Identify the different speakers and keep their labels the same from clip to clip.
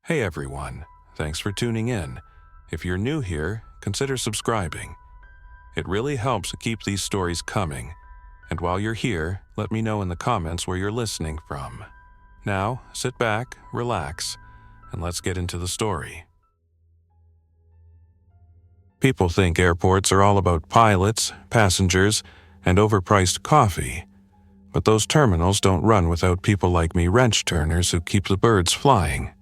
Speaker 1: Hey everyone, thanks for tuning in. If you're new here, consider subscribing. It really helps keep these stories coming. And while you're here, let me know in the comments where you're listening from. Now, sit back, relax, and let's get into the story. People think airports are all about pilots, passengers, and overpriced coffee. But those terminals don't run without people like me wrench turners who keep the birds flying.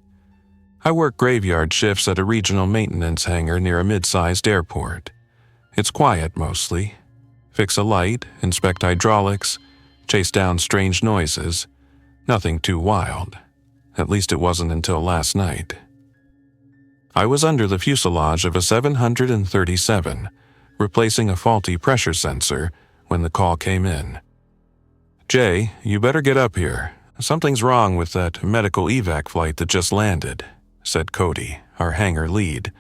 Speaker 1: I work graveyard shifts at a regional maintenance hangar near a mid-sized airport. It's quiet mostly. Fix a light, inspect hydraulics, chase down strange noises. Nothing too wild. At least it wasn't until last night. I was under the fuselage of a 737, replacing a faulty pressure sensor when the call came in. "Jay, you better get up here. Something's wrong with that medical evac flight that just landed," said Cody, our hangar lead.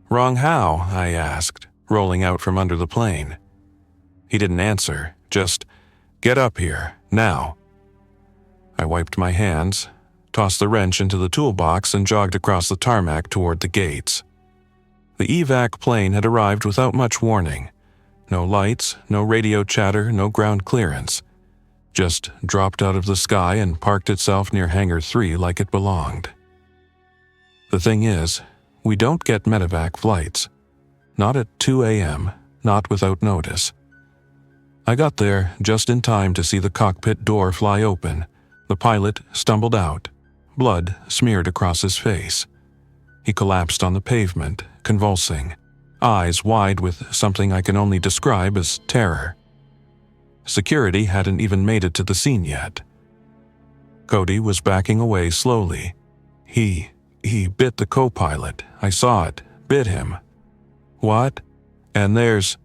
Speaker 1: "Wrong how?" I asked, rolling out from under the plane. He didn't answer, just, "Get up here, now." I wiped my hands, tossed the wrench into the toolbox and jogged across the tarmac toward the gates. The evac plane had arrived without much warning. No lights, no radio chatter, no ground clearance. Just dropped out of the sky and parked itself near Hangar 3 like it belonged. The thing is, we don't get medevac flights. Not at 2 a.m., not without notice. I got there just in time to see the cockpit door fly open. The pilot stumbled out, blood smeared across his face. He collapsed on the pavement, convulsing, eyes wide with something I can only describe as terror. Security hadn't even made it to the scene yet. Cody was backing away slowly. He bit the co-pilot. I saw it. Bit him. "What?" "And there's..."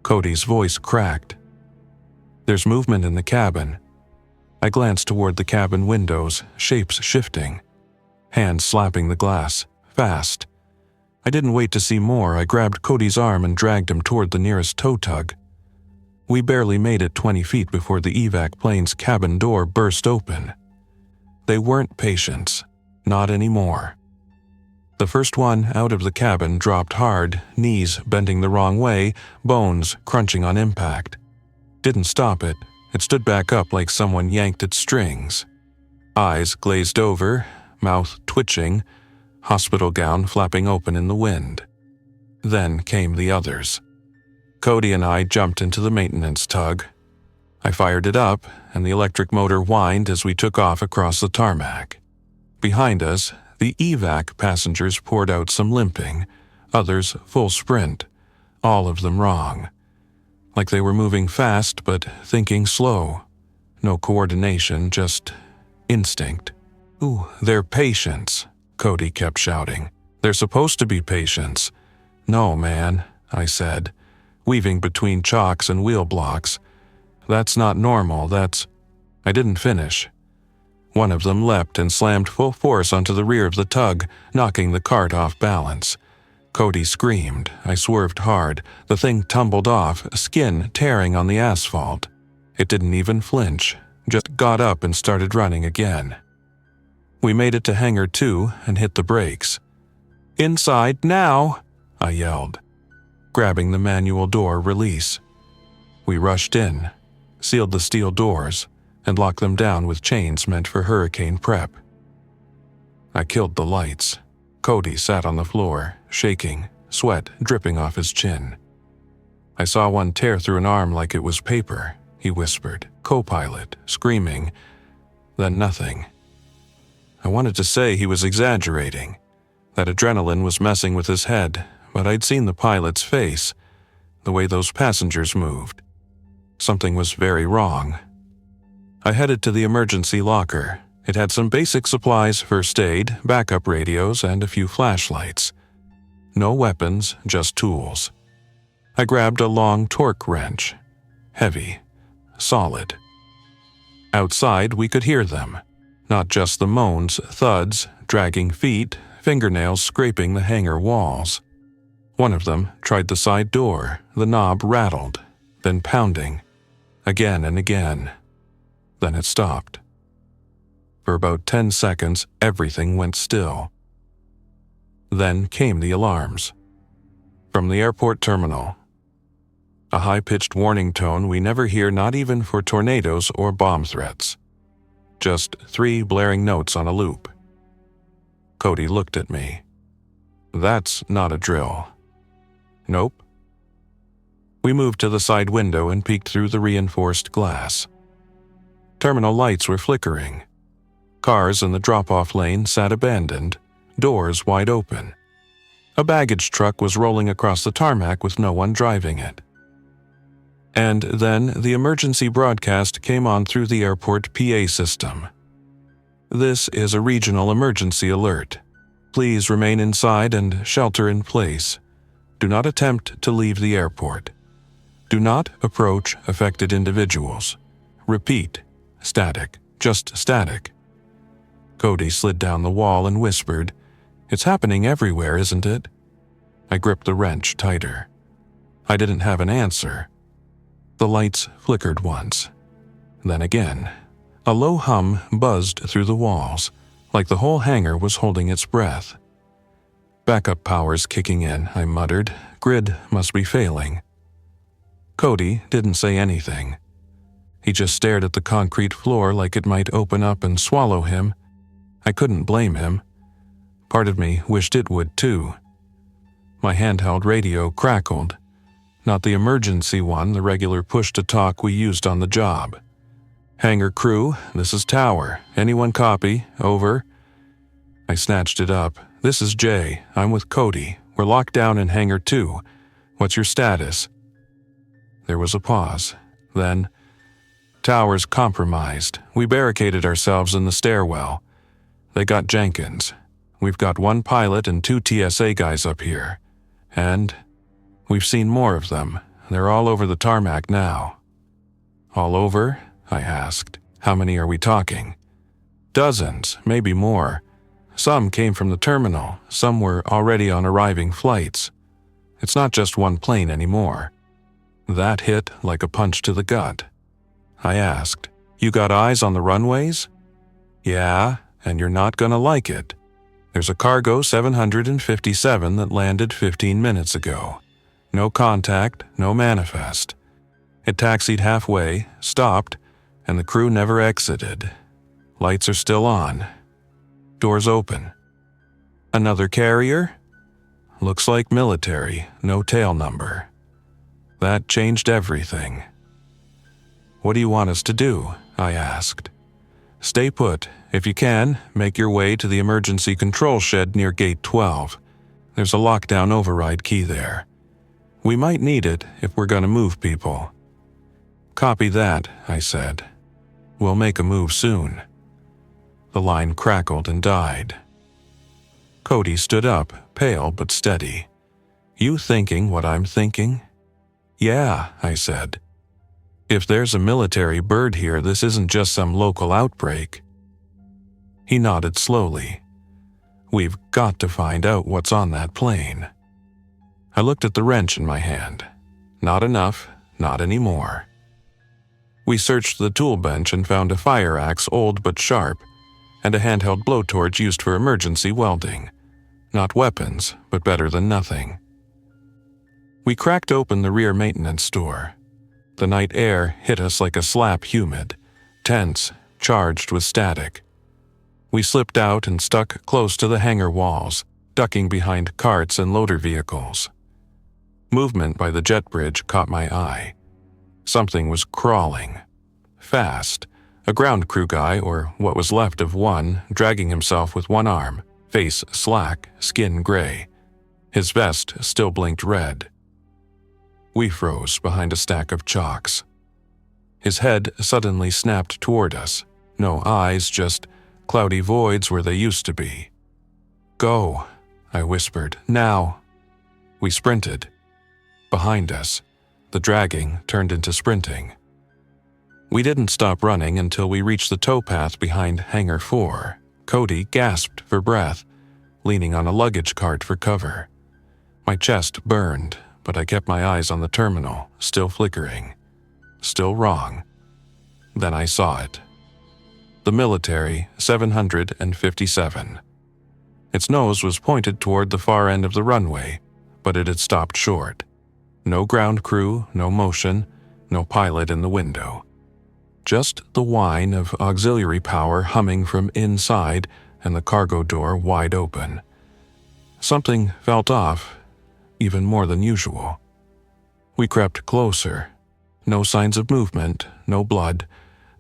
Speaker 1: Cody's voice cracked. "There's movement in the cabin." I glanced toward the cabin windows, shapes shifting. Hands slapping the glass, fast. I didn't wait to see more. I grabbed Cody's arm and dragged him toward the nearest tow tug. We barely made it 20 feet before the evac plane's cabin door burst open. They weren't patients. Not anymore. The first one out of the cabin dropped hard, knees bending the wrong way, bones crunching on impact. Didn't stop it. It stood back up like someone yanked at strings. Eyes glazed over, mouth twitching, hospital gown flapping open in the wind. Then came the others. Cody and I jumped into the maintenance tug. I fired it up, and the electric motor whined as we took off across the tarmac. Behind us, the evac passengers poured out, some limping, others full sprint, all of them wrong. Like they were moving fast but thinking slow. No coordination, just instinct. "Ooh, they're patients," Cody kept shouting. "They're supposed to be patients." "No, man," I said, weaving between chocks and wheel blocks. "That's not normal, that's..." I didn't finish. One of them leapt and slammed full force onto the rear of the tug, knocking the cart off balance. Cody screamed. I swerved hard. The thing tumbled off, skin tearing on the asphalt. It didn't even flinch, just got up and started running again. We made it to Hangar 2 and hit the brakes. "Inside now!" I yelled, grabbing the manual door release. We rushed in, sealed the steel doors, and locked them down with chains meant for hurricane prep. I killed the lights. Cody sat on the floor, shaking, sweat dripping off his chin. "I saw one tear through an arm like it was paper," he whispered, co-pilot, screaming. Then nothing. I wanted to say he was exaggerating, that adrenaline was messing with his head, but I'd seen the pilot's face, the way those passengers moved. Something was very wrong. I headed to the emergency locker. It had some basic supplies, first aid, backup radios, and a few flashlights. No weapons, just tools. I grabbed a long torque wrench. Heavy. Solid. Outside, we could hear them. Not just the moans, thuds, dragging feet, fingernails scraping the hangar walls. One of them tried the side door. The knob rattled, then pounding. Again and again. Then it stopped. For about 10 seconds, everything went still. Then came the alarms. From the airport terminal. A high-pitched warning tone we never hear, not even for tornadoes or bomb threats. Just 3 blaring notes on a loop. Cody looked at me. That's not a drill. Nope. We moved to the side window and peeked through the reinforced glass. Terminal lights were flickering. Cars in the drop-off lane sat abandoned, doors wide open. A baggage truck was rolling across the tarmac with no one driving it. And then the emergency broadcast came on through the airport PA system. This is a regional emergency alert. Please remain inside and shelter in place. Do not attempt to leave the airport. Do not approach affected individuals. Repeat, static, just static. Cody slid down the wall and whispered, "It's happening everywhere, isn't it?" I gripped the wrench tighter. I didn't have an answer. The lights flickered once. Then again. A low hum buzzed through the walls, like the whole hangar was holding its breath. Backup power's kicking in, I muttered. Grid must be failing. Cody didn't say anything. He just stared at the concrete floor like it might open up and swallow him. I couldn't blame him. Part of me wished it would too. My handheld radio crackled. Not the emergency one, the regular push-to-talk we used on the job. "Hangar crew, this is Tower. Anyone copy? Over." I snatched it up. "This is Jay. I'm with Cody. We're locked down in Hangar 2. What's your status?" There was a pause. Then, "Tower's compromised. We barricaded ourselves in the stairwell. They got Jenkins. We've got 1 pilot and 2 TSA guys up here. And we've seen more of them. They're all over the tarmac now." "All over?" I asked. "How many are we talking?" "Dozens, maybe more. Some came from the terminal. Some were already on arriving flights. It's not just 1 plane anymore." That hit like a punch to the gut. I asked, "You got eyes on the runways?" "Yeah, and you're not gonna like it. There's a cargo 757 that landed 15 minutes ago. No contact, no manifest. It taxied halfway, stopped, and the crew never exited. Lights are still on. Doors open. Another carrier? Looks like military, no tail number. That changed everything." "What do you want us to do?" I asked. "Stay put. If you can, make your way to the emergency control shed near Gate 12. There's a lockdown override key there. We might need it if we're gonna move people." "Copy that," I said. "We'll make a move soon." The line crackled and died. Cody stood up, pale but steady. "You thinking what I'm thinking?" "Yeah," I said. "If there's a military bird here, this isn't just some local outbreak." He nodded slowly. "We've got to find out what's on that plane." I looked at the wrench in my hand. Not enough, not anymore. We searched the tool bench and found a fire axe, old but sharp, and a handheld blowtorch used for emergency welding. Not weapons, but better than nothing. We cracked open the rear maintenance door. The night air hit us like a slap humid, tense, charged with static. We slipped out and stuck close to the hangar walls, ducking behind carts and loader vehicles. Movement by the jet bridge caught my eye. Something was crawling. Fast. A ground crew guy, or what was left of one, dragging himself with one arm, face slack, skin gray. His vest still blinked red. We froze behind a stack of chalks. His head suddenly snapped toward us. No eyes, just cloudy voids where they used to be. "Go," I whispered. "Now." We sprinted. Behind us, the dragging turned into sprinting. We didn't stop running until we reached the towpath behind Hangar 4. Cody gasped for breath, leaning on a luggage cart for cover. My chest burned, but I kept my eyes on the terminal, still flickering. Still wrong. Then I saw it. the military 757. Its nose was pointed toward the far end of the runway, but it had stopped short. No ground crew, no motion, no pilot in the window. Just the whine of auxiliary power humming from inside and the cargo door wide open. Something felt off, even more than usual. We crept closer. No signs of movement, no blood,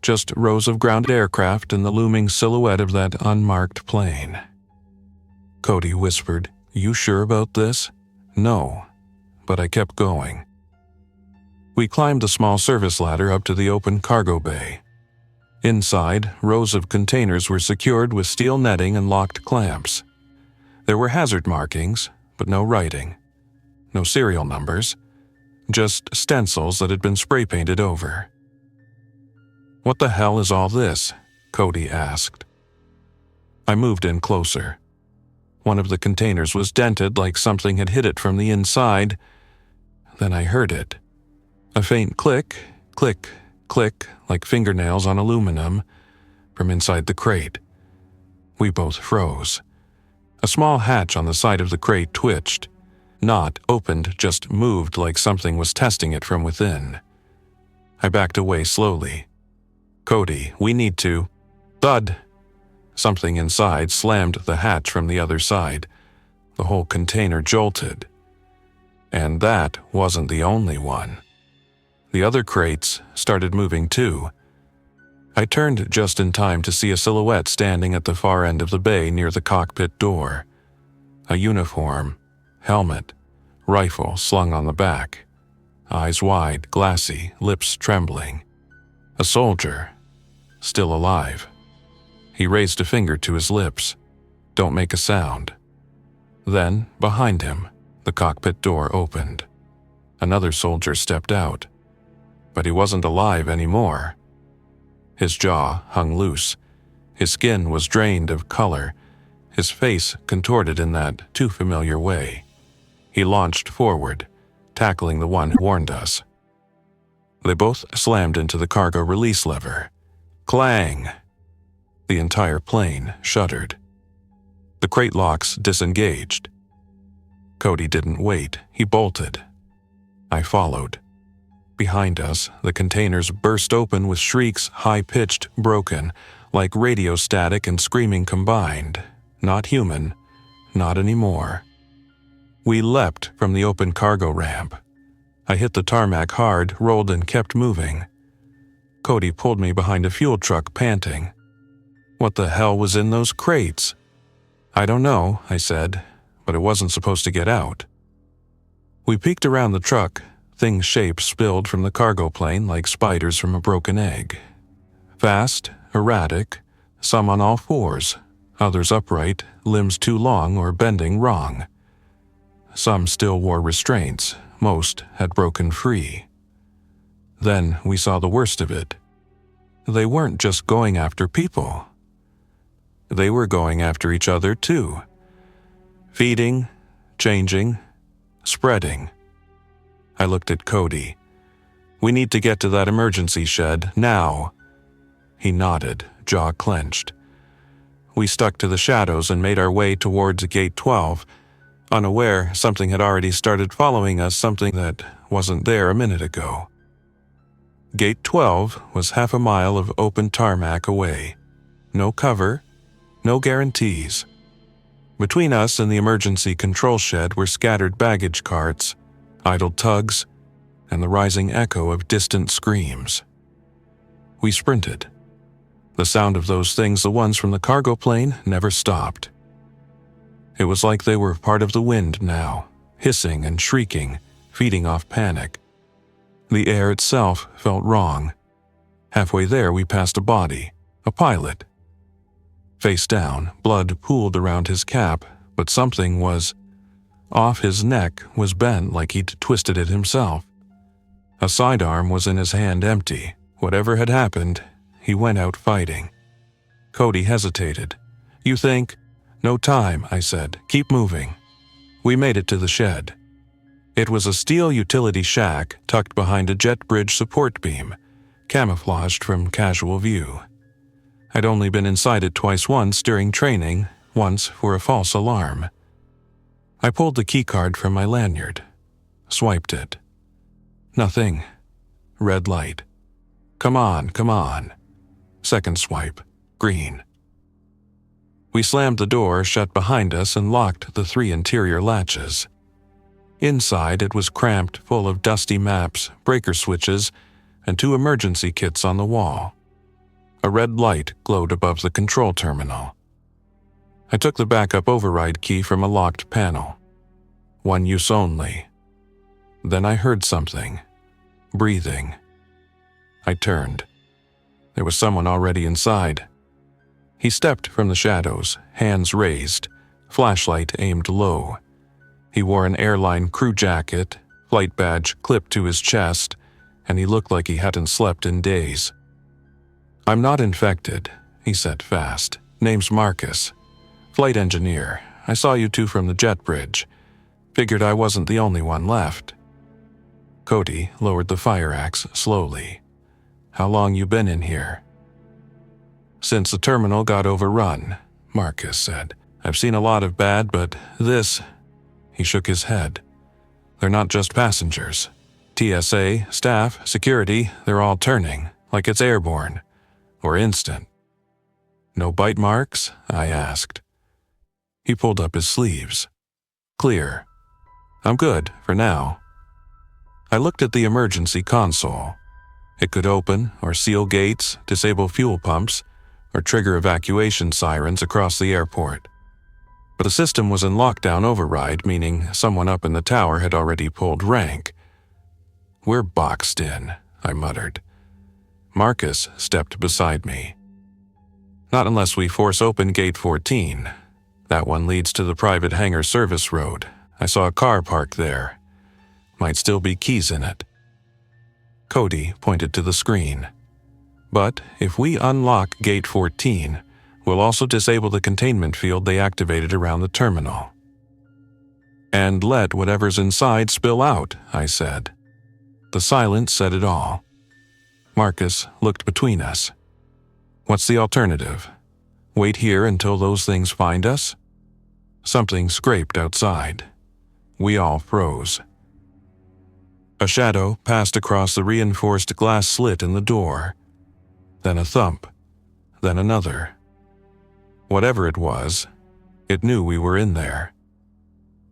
Speaker 1: just rows of ground aircraft and the looming silhouette of that unmarked plane. Cody whispered, "You sure about this?" "No," but I kept going. We climbed the small service ladder up to the open cargo bay. Inside, rows of containers were secured with steel netting and locked clamps. There were hazard markings, but no writing. No serial numbers, just stencils that had been spray-painted over. "What the hell is all this?" Cody asked. I moved in closer. One of the containers was dented like something had hit it from the inside. Then I heard it. A faint click, click, click, like fingernails on aluminum, from inside the crate. We both froze. A small hatch on the side of the crate twitched. Not opened, just moved like something was testing it from within. I backed away slowly. "Cody, we need to..." Thud! Something inside slammed the hatch from the other side. The whole container jolted. And that wasn't the only one. The other crates started moving too. I turned just in time to see a silhouette standing at the far end of the bay near the cockpit door. A uniform, helmet, rifle slung on the back. Eyes wide, glassy, lips trembling. A soldier, still alive. He raised a finger to his lips. "Don't make a sound." Then, behind him, the cockpit door opened. Another soldier stepped out. But he wasn't alive anymore. His jaw hung loose. His skin was drained of color. His face contorted in that too familiar way. He launched forward, tackling the one who warned us. They both slammed into the cargo release lever. Clang! The entire plane shuddered. The crate locks disengaged. Cody didn't wait. He bolted. I followed. Behind us, the containers burst open with shrieks, high-pitched, broken, like radio static and screaming combined. Not human. Not anymore. We leapt from the open cargo ramp. I hit the tarmac hard, rolled and kept moving. Cody pulled me behind a fuel truck, panting. What the hell was in those crates? "I don't know," I said, "but it wasn't supposed to get out." We peeked around the truck. Things shaped spilled from the cargo plane like spiders from a broken egg. Fast, erratic, some on all fours, others upright, limbs too long or bending wrong. Some still wore restraints, most had broken free. Then we saw the worst of it. They weren't just going after people. They were going after each other too. Feeding, changing, spreading. I looked at Cody. "We need to get to that emergency shed, now." He nodded, jaw clenched. We stuck to the shadows and made our way towards Gate 12, unaware something had already started following us, something that wasn't there a minute ago. Gate 12 was half a mile of open tarmac away. No cover, no guarantees. Between us and the emergency control shed were scattered baggage carts, idle tugs, and the rising echo of distant screams. We sprinted. The sound of those things, the ones from the cargo plane, never stopped. It was like they were part of the wind now, hissing and shrieking, feeding off panic. The air itself felt wrong. Halfway there, we passed a body, a pilot. Face down, blood pooled around his cap, but something was off. His neck was bent like he'd twisted it himself. A sidearm was in his hand, empty. Whatever had happened, he went out fighting. Cody hesitated. "You think?" "No time," I said. "Keep moving." We made it to the shed. It was a steel utility shack tucked behind a jet bridge support beam, camouflaged from casual view. I'd only been inside it once during training, once for a false alarm. I pulled the keycard from my lanyard, swiped it. Nothing. Red light. Come on, come on. Second swipe. Green. We slammed the door shut behind us and locked the 3 interior latches. Inside, it was cramped, full of dusty maps, breaker switches, and 2 emergency kits on the wall. A red light glowed above the control terminal. I took the backup override key from a locked panel. One use only. Then I heard something. Breathing. I turned. There was someone already inside. He stepped from the shadows, hands raised, flashlight aimed low. He wore an airline crew jacket, flight badge clipped to his chest, and he looked like he hadn't slept in days. "I'm not infected," he said fast. "Name's Marcus. Flight engineer. I saw you 2 from the jet bridge. Figured I wasn't the only one left." Cody lowered the fire axe slowly. "How long you been in here?" "Since the terminal got overrun," Marcus said. "I've seen a lot of bad, but this..." He shook his head. "They're not just passengers. TSA, staff, security, they're all turning, like it's airborne. Or instant." "No bite marks?" I asked. He pulled up his sleeves. "Clear. I'm good, for now." I looked at the emergency console. It could open or seal gates, disable fuel pumps, or trigger evacuation sirens across the airport. But the system was in lockdown override, meaning someone up in the tower had already pulled rank. "We're boxed in," I muttered. Marcus stepped beside me. "Not unless we force open Gate 14. That one leads to the private hangar service road. I saw a car parked there. Might still be keys in it." Cody pointed to the screen. "But if we unlock Gate 14, we'll also disable the containment field they activated around the terminal." "And let whatever's inside spill out," I said. The silence said it all. Marcus looked between us. "What's the alternative? Wait here until those things find us?" Something scraped outside. We all froze. A shadow passed across the reinforced glass slit in the door. Then a thump. Then another. Whatever it was, it knew we were in there.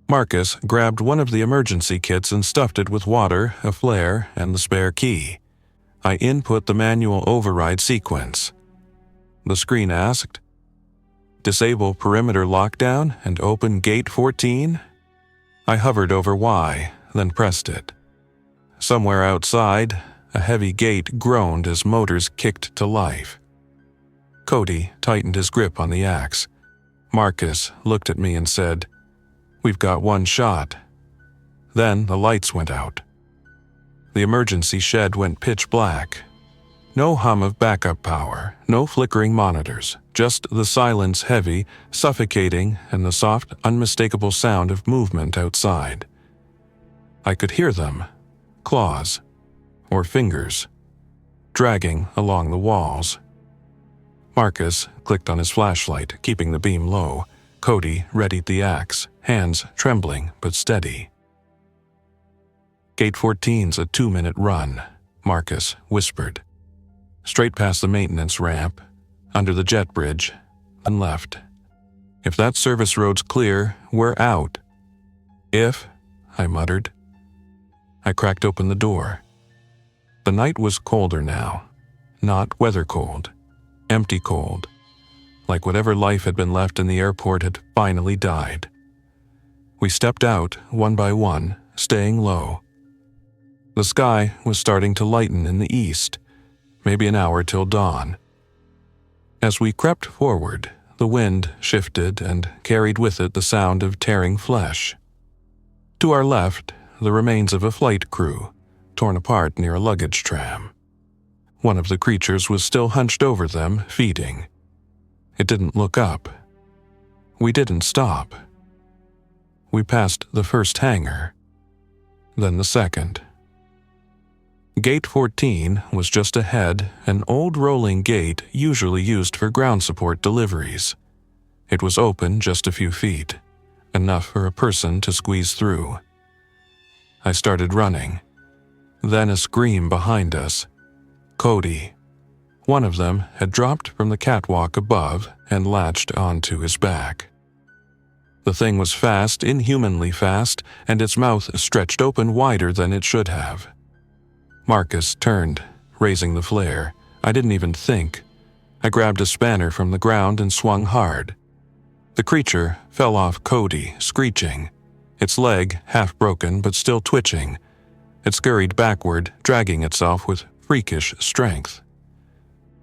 Speaker 1: Marcus grabbed one of the emergency kits and stuffed it with water, a flare, and the spare key. I input the manual override sequence. The screen asked, "Disable perimeter lockdown and open Gate 14? I hovered over Y, then pressed it. Somewhere outside, a heavy gate groaned as motors kicked to life. Cody tightened his grip on the axe. Marcus looked at me and said, "We've got one shot." Then the lights went out. The emergency shed went pitch black. No hum of backup power, no flickering monitors, just the silence heavy, suffocating, and the soft, unmistakable sound of movement outside. I could hear them. Claws, or fingers, dragging along the walls. Marcus clicked on his flashlight, keeping the beam low. Cody readied the axe, hands trembling but steady. "Gate 14's a 2-minute run," Marcus whispered. "Straight past the maintenance ramp, under the jet bridge, and left. If that service road's clear, we're out." "If," I muttered. I cracked open the door. The night was colder now. Not weather cold. Empty cold. Like whatever life had been left in the airport had finally died. We stepped out, one by one, staying low. The sky was starting to lighten in the east, maybe an hour till dawn. As we crept forward, the wind shifted and carried with it the sound of tearing flesh. To our left, the remains of a flight crew, torn apart near a luggage tram. One of the creatures was still hunched over them, feeding. It didn't look up. We didn't stop. We passed the first hangar, then the second. Gate 14 was just ahead, an old rolling gate usually used for ground support deliveries. It was open just a few feet, enough for a person to squeeze through. I started running. Then a scream behind us. Cody. One of them had dropped from the catwalk above and latched onto his back. The thing was fast, inhumanly fast, and its mouth stretched open wider than it should have. Marcus turned, raising the flare. I didn't even think. I grabbed a spanner from the ground and swung hard. The creature fell off Cody, screeching, its leg half broken but still twitching. It scurried backward, dragging itself with freakish strength.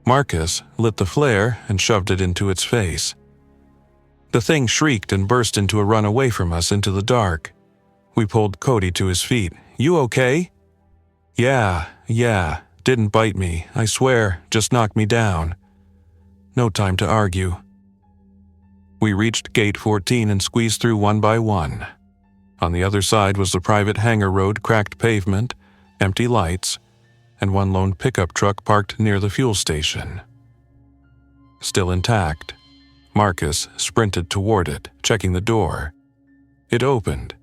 Speaker 1: Marcus lit the flare and shoved it into its face. The thing shrieked and burst into a run away from us into the dark. We pulled Cody to his feet. "You okay?" Yeah, didn't bite me, I swear, just knocked me down." No time to argue. We reached Gate 14 and squeezed through one by one. On the other side was the private hangar road, cracked pavement, empty lights, and one lone pickup truck parked near the fuel station. Still intact, Marcus sprinted toward it, checking the door. It opened.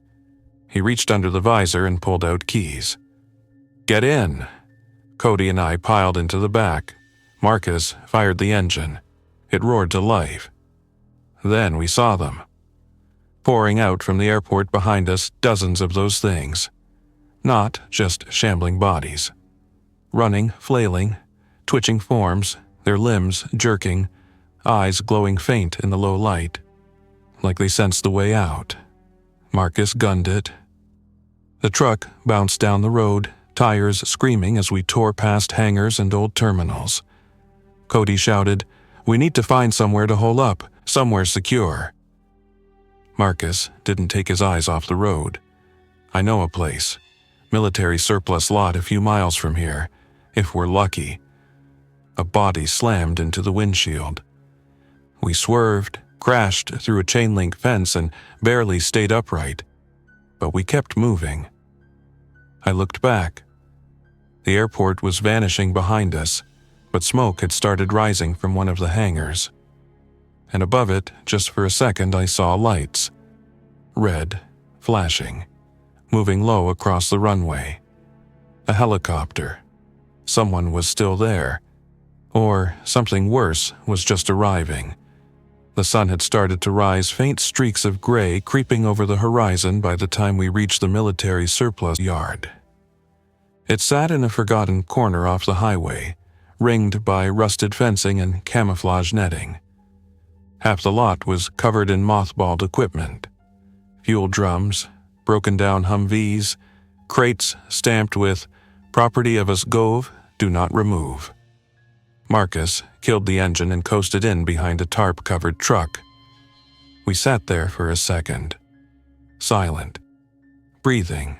Speaker 1: He reached under the visor and pulled out keys. "Get in." Cody and I piled into the back. Marcus fired the engine. It roared to life. Then we saw them. Pouring out from the airport behind us, dozens of those things. Not just shambling bodies. Running, flailing, twitching forms, their limbs jerking, eyes glowing faint in the low light. Like they sensed the way out. Marcus gunned it. The truck bounced down the road, tires screaming as we tore past hangars and old terminals. Cody shouted, "We need to find somewhere to hole up, somewhere secure." Marcus didn't take his eyes off the road. "I know a place. Military surplus lot a few miles from here, if we're lucky." A body slammed into the windshield. We swerved, crashed through a chain-link fence and barely stayed upright. But we kept moving. I looked back. The airport was vanishing behind us, but smoke had started rising from one of the hangars. And above it, just for a second, I saw lights. Red, flashing, moving low across the runway. A helicopter. Someone was still there. Or something worse was just arriving. The sun had started to rise, faint streaks of gray creeping over the horizon by the time we reached the military surplus yard. It sat in a forgotten corner off the highway, ringed by rusted fencing and camouflage netting. Half the lot was covered in mothballed equipment. Fuel drums, broken-down Humvees, crates stamped with "Property of us Gove, do not remove." Marcus killed the engine and coasted in behind a tarp-covered truck. We sat there for a second, silent, breathing.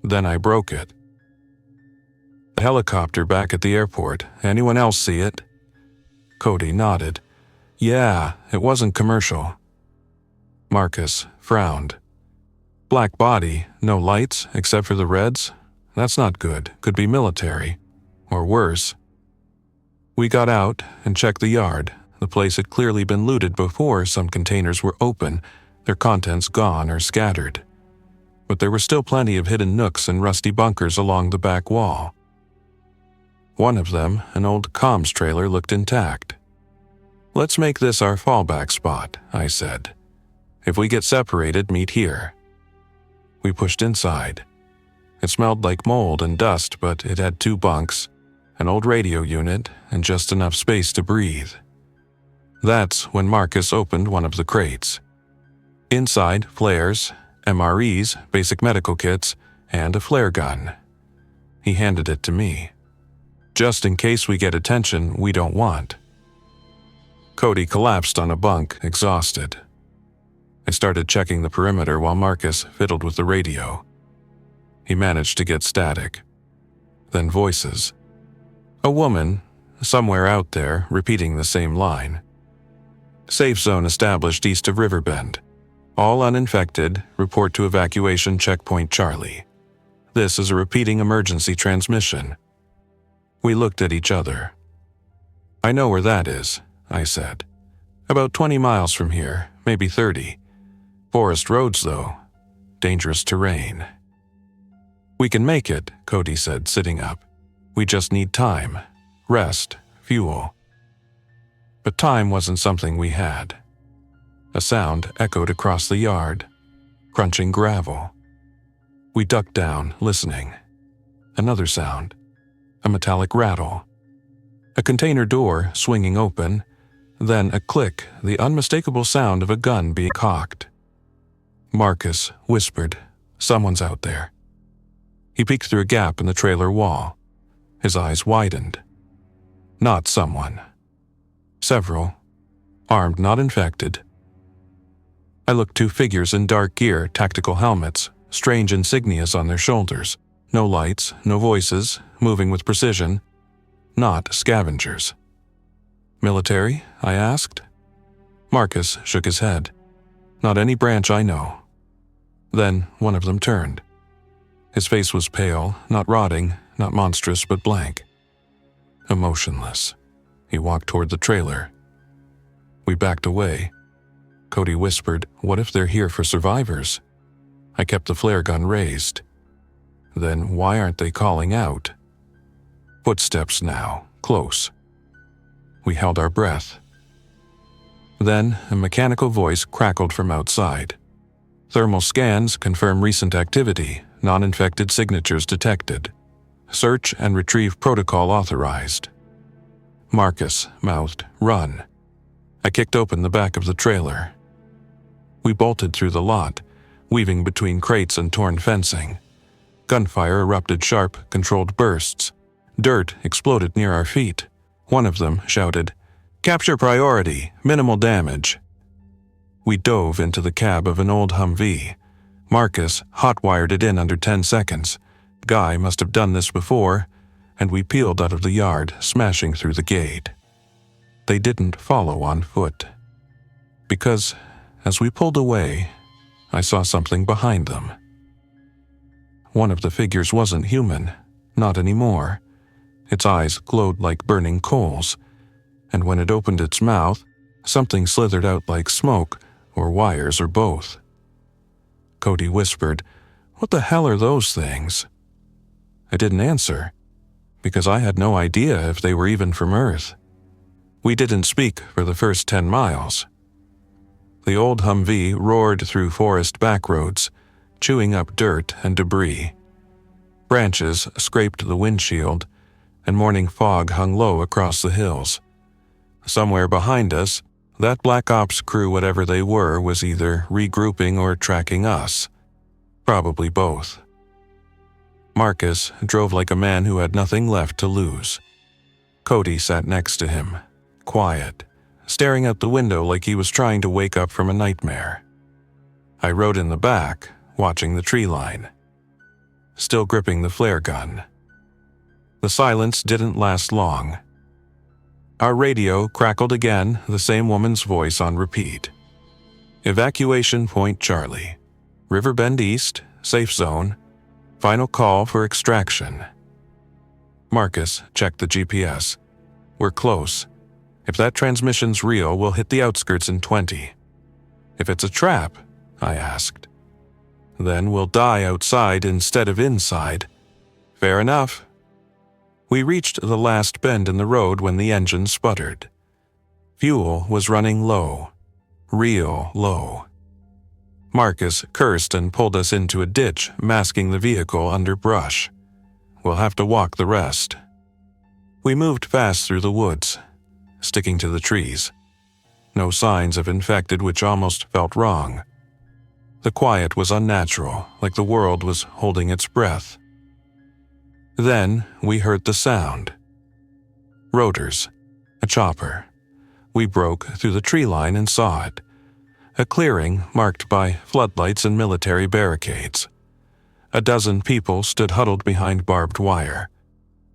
Speaker 1: Then I broke it. "The helicopter back at the airport. Anyone else see it?" Cody nodded. "Yeah, it wasn't commercial." Marcus frowned. "Black body, no lights except for the reds? That's not good. Could be military. Or worse." We got out and checked the yard. The place had clearly been looted before. Some containers were open, their contents gone or scattered. But there were still plenty of hidden nooks and rusty bunkers along the back wall. One of them, an old comms trailer, looked intact. "Let's make this our fallback spot," I said. "If we get separated, meet here." We pushed inside. It smelled like mold and dust, but it had 2 bunks, an old radio unit, and just enough space to breathe. That's when Marcus opened one of the crates. Inside, flares, MREs, basic medical kits, and a flare gun. He handed it to me. "Just in case we get attention we don't want." Cody collapsed on a bunk, exhausted. I started checking the perimeter while Marcus fiddled with the radio. He managed to get static. Then voices. A woman, somewhere out there, repeating the same line. "Safe zone established east of Riverbend. All uninfected, report to evacuation checkpoint Charlie." This is a repeating emergency transmission. We looked at each other. I know where that is, I said. About 20 miles from here, maybe 30. Forest roads, though. Dangerous terrain. We can make it, Cody said, sitting up. We just need time, rest, fuel. But time wasn't something we had. A sound echoed across the yard, crunching gravel. We ducked down, listening. Another sound, a metallic rattle. A container door swinging open, then a click, the unmistakable sound of a gun being cocked. Marcus whispered, "Someone's out there." He peeked through a gap in the trailer wall. His eyes widened. Not someone. Several. Armed, not infected. I looked. 2 figures in dark gear, tactical helmets, strange insignias on their shoulders. No lights, no voices, moving with precision. Not scavengers. Military? I asked. Marcus shook his head. Not any branch I know. Then one of them turned. His face was pale, not rotting, not monstrous, but blank. Emotionless. He walked toward the trailer. We backed away. Cody whispered, "What if they're here for survivors?" I kept the flare gun raised. Then why aren't they calling out? Footsteps now, close. We held our breath. Then a mechanical voice crackled from outside. Thermal scans confirm recent activity, non-infected signatures detected. Search and retrieve protocol authorized. Marcus mouthed, "Run." I kicked open the back of the trailer. We bolted through the lot, weaving between crates and torn fencing. Gunfire erupted sharp, controlled bursts. Dirt exploded near our feet. One of them shouted, "Capture priority, minimal damage." We dove into the cab of an old Humvee. Marcus hot-wired it in under 10 seconds. Guy must have done this before, and we peeled out of the yard, smashing through the gate. They didn't follow on foot. Because, as we pulled away, I saw something behind them. One of the figures wasn't human, not anymore. Its eyes glowed like burning coals, and when it opened its mouth, something slithered out like smoke, or wires, or both. Cody whispered, "What the hell are those things?" I didn't answer, because I had no idea if they were even from Earth. We didn't speak for the first 10 miles. The old Humvee roared through forest backroads, chewing up dirt and debris. Branches scraped the windshield, and morning fog hung low across the hills. Somewhere behind us, that Black Ops crew, whatever they were, was either regrouping or tracking us. Probably both. Marcus drove like a man who had nothing left to lose. Cody sat next to him, quiet, staring out the window like he was trying to wake up from a nightmare. I rode in the back, watching the tree line, still gripping the flare gun. The silence didn't last long. Our radio crackled again, the same woman's voice on repeat. "Evacuation Point Charlie. Riverbend East, safe zone. Final call for extraction." Marcus checked the GPS. "We're close. If that transmission's real, we'll hit the outskirts in 20. If it's a trap," I asked, "then we'll die outside instead of inside." "Fair enough." We reached the last bend in the road when the engine sputtered. Fuel was running low, real low. Marcus cursed and pulled us into a ditch, masking the vehicle under brush. We'll have to walk the rest. We moved fast through the woods, sticking to the trees. No signs of infected, which almost felt wrong. The quiet was unnatural, like the world was holding its breath. Then we heard the sound. Rotors. A chopper. We broke through the tree line and saw it. A clearing marked by floodlights and military barricades. A dozen people stood huddled behind barbed wire.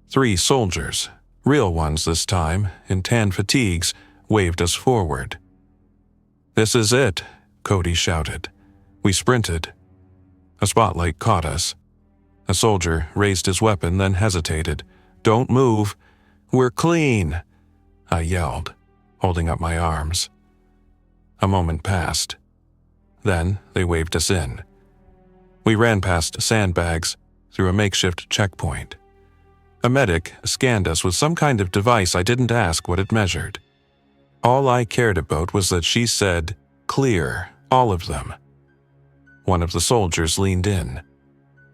Speaker 1: 3 soldiers, real ones this time, in tan fatigues, waved us forward. "This is it," Cody shouted. We sprinted. A spotlight caught us. A soldier raised his weapon, then hesitated. "Don't move. We're clean," I yelled, holding up my arms. A moment passed. Then they waved us in. We ran past sandbags, through a makeshift checkpoint. A medic scanned us with some kind of device I didn't ask what it measured. All I cared about was that she said, "Clear, all of them." One of the soldiers leaned in.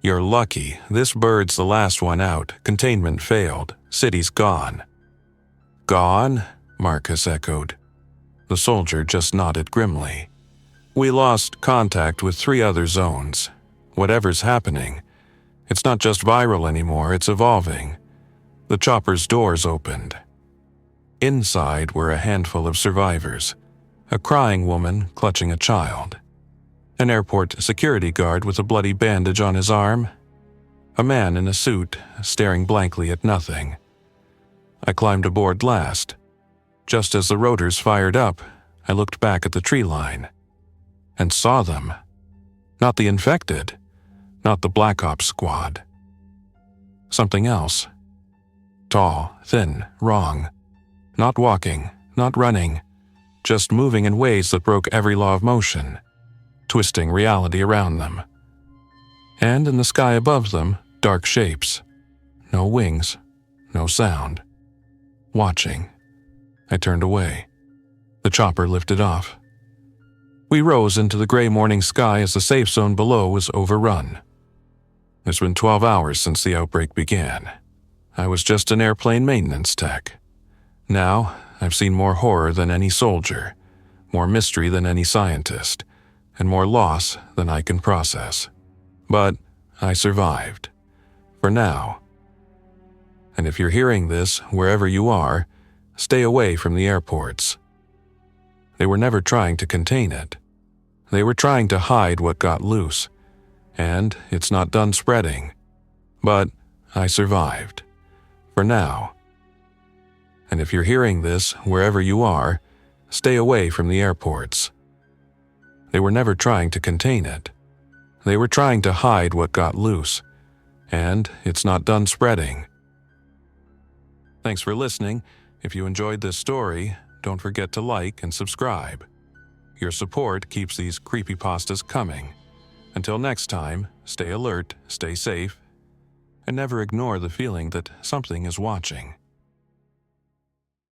Speaker 1: "You're lucky. This bird's the last one out. Containment failed. City's gone." "Gone?" Marcus echoed. The soldier just nodded grimly. "We lost contact with 3 other zones. Whatever's happening, it's not just viral anymore, it's evolving." The chopper's doors opened. Inside were a handful of survivors, a crying woman clutching a child, an airport security guard with a bloody bandage on his arm, a man in a suit staring blankly at nothing. I climbed aboard last. Just as the rotors fired up, I looked back at the tree line and saw them. Not the infected, not the Black Ops squad. Something else. Tall, thin, wrong. Not walking, not running, just moving in ways that broke every law of motion, twisting reality around them. And in the sky above them, dark shapes. No wings, no sound. Watching. I turned away. The chopper lifted off. We rose into the gray morning sky as the safe zone below was overrun. It's been 12 hours since the outbreak began. I was just an airplane maintenance tech. Now, I've seen more horror than any soldier, more mystery than any scientist, and more loss than I can process. But I survived. For now. And if you're hearing this, wherever you are, stay away from the airports. They were never trying to contain it. They were trying to hide what got loose, and it's not done spreading. But I survived. For now. And if you're hearing this, wherever you are, stay away from the airports. They were never trying to contain it. They were trying to hide what got loose, and it's not done spreading. Thanks for listening. If you enjoyed this story, don't forget to like and subscribe. Your support keeps these creepypastas coming. Until next time, stay alert, stay safe, and never ignore the feeling that something is watching.